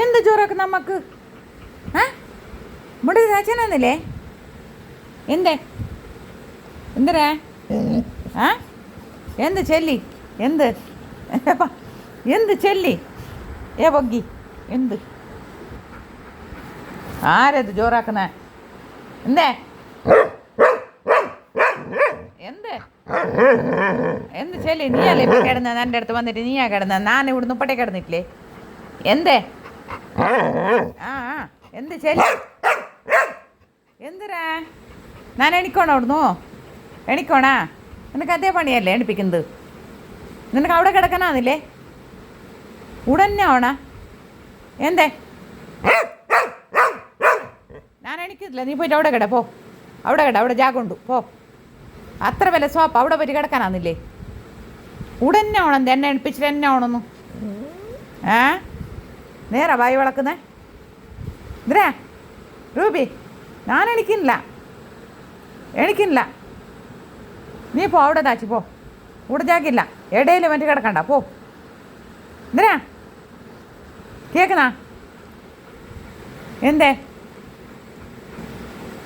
എന്ത് ചോറൊക്കെ നമുക്ക് മുടി തേച്ചനെന്നില്ലേ എന്തേ എന്തരാ എന്ത് ചെല്ലി എന്ത് എന്ത് ചെല്ലി പൊഗ്ഗി എന്ത് ആരത് ചോറാക്കുന്നേ എന്തേ എന്ത് എന്ത് ചെല്ലി നീയല്ലേ ഇപ്പം കിടന്നത് എൻ്റെ അടുത്ത് വന്നിട്ട് നീയാ കിടന്നത് ഞാൻ ഇവിടുന്ന് ഇപ്പട്ടേ കിടന്നിട്ടില്ലേ എന്തേ എന്ത് ചെല്ലി എന്തിരാ ഞാൻ എണിക്കോണോ അവിടുന്നു എണിക്കോണാ നിനക്ക് അതേ പണിയല്ലേ എണിപ്പിക്കുന്നത് നിനക്ക് അവിടെ കിടക്കണമെന്നില്ലേ ഉടനെ ഓണ എന്തേ ഞാൻ എണിക്കുന്നില്ല നീ പോയിട്ട് അവിടെ കിട പോ അവിടെ ജാഗുണ്ട് പോ അത്ര വില സോപ്പ് അവിടെ പോയിട്ട് കിടക്കാനാന്നില്ലേ ഉടനെ ഓണം എന്നെ എണിപ്പിച്ചിട്ട് എന്നെ ഓണന്നു നേരാ വായി വളക്കുന്നേ ഇതേ റൂബി ഞാൻ എണിക്കുന്നില്ല നീ പോ അവിടെ താച്ചി പോ ഇവിടെ ജാക്കില്ല ഇടയിൽ മറ്റു കിടക്കണ്ട പോ എന്തിനാ കേൾക്കണ എന്തേ